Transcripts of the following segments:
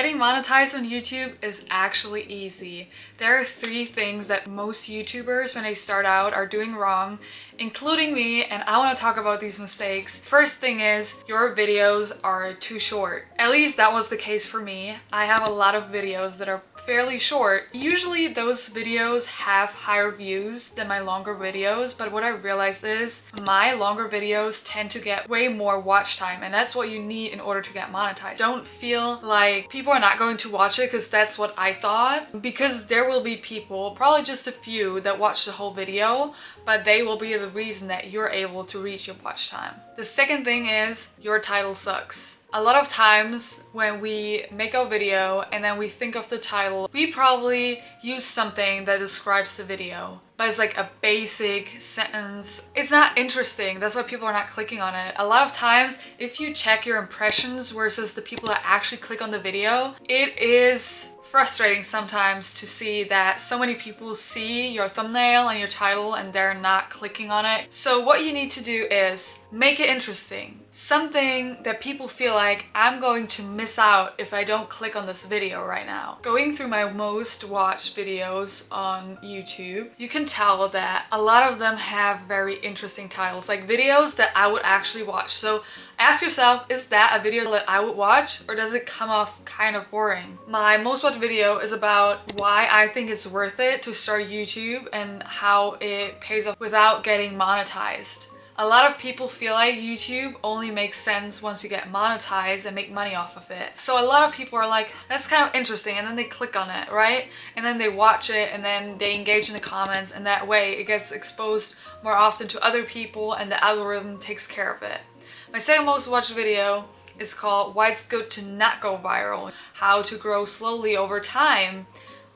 Getting monetized on YouTube is actually easy. There are 3 things that most YouTubers when they start out are doing wrong, including me, and I want to talk about these mistakes. First thing is your videos are too short. At least that was the case for me. I have a lot of videos that are fairly short. Usually those videos have higher views than my longer videos, but what I realized is my longer videos tend to get way more watch time, and that's what you need in order to get monetized. Don't feel like people are not going to watch it because that's what I thought, because there will be people, probably just a few, that watch the whole video, but they will be the reason that you're able to reach your watch time. The second thing is your title sucks. A lot of times when we make a video and then we think of the title, we probably use something that describes the video, but it's like a basic sentence. It's not interesting. That's why people are not clicking on it. A lot of times, if you check your impressions versus the people that actually click on the video, it is frustrating sometimes to see that so many people see your thumbnail and your title and they're not clicking on it. So what you need to do is make it interesting. Something that people feel like, I'm going to miss out if I don't click on this video right now. Going through my most watched videos on YouTube, you can tell that a lot of them have very interesting titles, like videos that I would actually watch. So ask yourself, is that a video that I would watch, or does it come off kind of boring? My most watched video is about why I think it's worth it to start YouTube and how it pays off without getting monetized. A lot of people feel like YouTube only makes sense once you get monetized and make money off of it. So a lot of people are like, that's kind of interesting, and then they click on it, right? And then they watch it and then they engage in the comments, and that way it gets exposed more often to other people and the algorithm takes care of it. My second most watched video is called Why It's Good to Not Go Viral, How to Grow Slowly Over Time.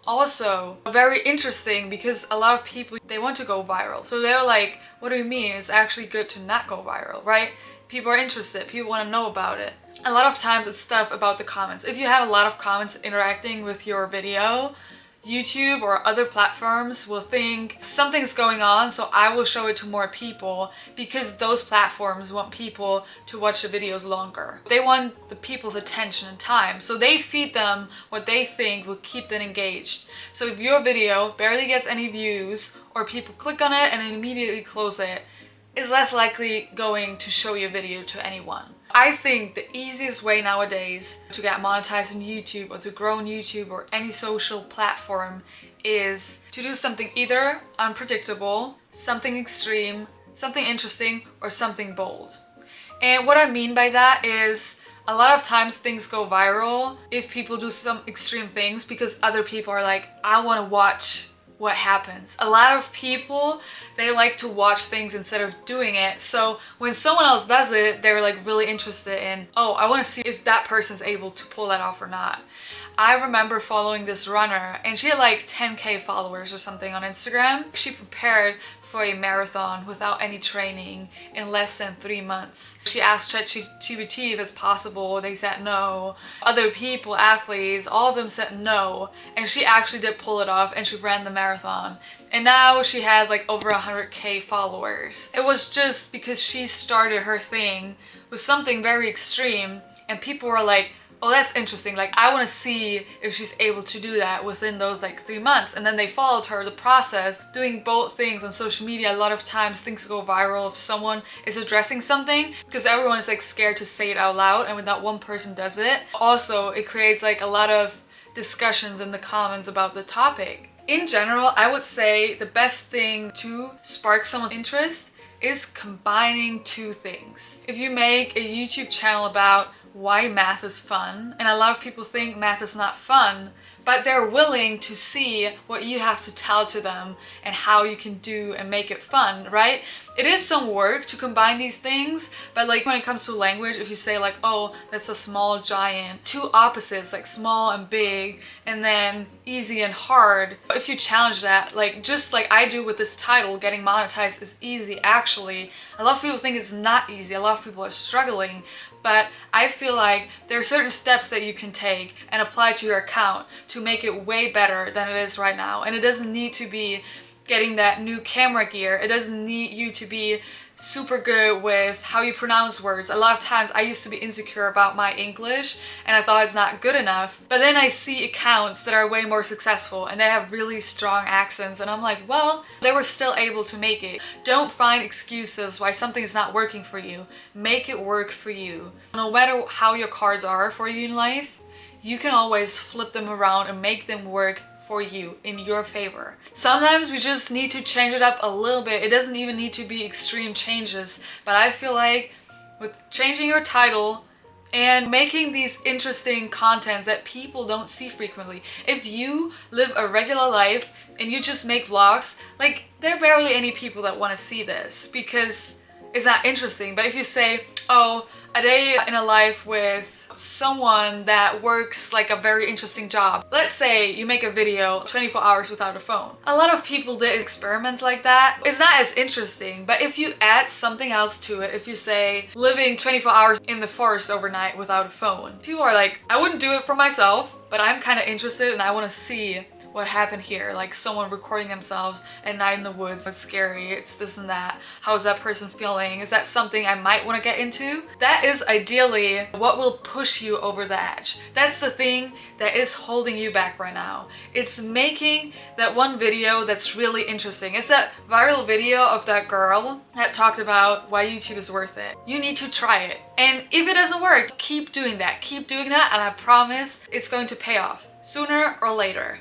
Also very interesting because a lot of people, they want to go viral. So they're like, what do you mean? It's actually good to not go viral, right? People are interested, people want to know about it. A lot of times it's stuff about the comments. If you have a lot of comments interacting with your video, YouTube or other platforms will think something's going on, so I will show it to more people, because those platforms want people to watch the videos longer. They want the people's attention and time, so they feed them what they think will keep them engaged. So if your video barely gets any views, or people click on it and then immediately close it, is less likely going to show your video to anyone. I think the easiest way nowadays to get monetized on YouTube or to grow on YouTube or any social platform is to do something either unpredictable, something extreme, something interesting, or something bold. And what I mean by that is, a lot of times things go viral if people do some extreme things because other people are like, I want to watch what happens. A lot of people, they like to watch things instead of doing it. So when someone else does it, they're like really interested in, oh, I want to see if that person's able to pull that off or not. I remember following this runner and she had like 10K followers or something on Instagram. She prepared for a marathon without any training in less than 3 months. She asked ChatGPT if it's possible. They said no. Other people, athletes, all of them said no. And she actually did pull it off and she ran the marathon. And now she has like over 100K followers. It was just because she started her thing with something very extreme and people were like, oh, that's interesting. Like, I want to see if she's able to do that within those like 3 months. And then they followed her, the process, doing both things on social media. A lot of times things go viral if someone is addressing something because everyone is like scared to say it out loud. And when that one person does it, also it creates like a lot of discussions in the comments about the topic. In general, I would say the best thing to spark someone's interest is combining 2 things. If you make a YouTube channel about why math is fun, and a lot of people think math is not fun, but they're willing to see what you have to tell to them and how you can do and make it fun, right? It is some work to combine these things, but like when it comes to language, if you say like, oh, that's a small giant, 2 opposites, like small and big, and then easy and hard. If you challenge that, like just like I do with this title, getting monetized is easy. Actually, a lot of people think it's not easy. A lot of people are struggling, but I feel like there are certain steps that you can take and apply to your account to make it way better than it is right now. And it doesn't need to be getting that new camera gear. It doesn't need you to be super good with how you pronounce words. A lot of times I used to be insecure about my English and I thought it's not good enough. But then I see accounts that are way more successful and they have really strong accents and I'm like, well, they were still able to make it. Don't find excuses why something is not working for you. Make it work for you. No matter how your cards are for you in life, you can always flip them around and make them work for you in your favor. Sometimes we just need to change it up a little bit. It doesn't even need to be extreme changes, but I feel like with changing your title and making these interesting contents that people don't see frequently. If you live a regular life and you just make vlogs, like there are barely any people that want to see this because it's not interesting. But if you say, oh, a day in a life with someone that works like a very interesting job. Let's say you make a video 24 hours without a phone. A lot of people did experiments like that. It's not as interesting, but if you add something else to it, if you say living 24 hours in the forest overnight without a phone, people are like, I wouldn't do it for myself, but I'm kind of interested and I want to see what happened here, like someone recording themselves at night in the woods. It's scary, it's this and that. How is that person feeling? Is that something I might want to get into? That is ideally what will push you over the edge. That's the thing that is holding you back right now. It's making that one video that's really interesting. It's that viral video of that girl that talked about why YouTube is worth it. You need to try it. And if it doesn't work, keep doing that. Keep doing that and I promise it's going to pay off sooner or later.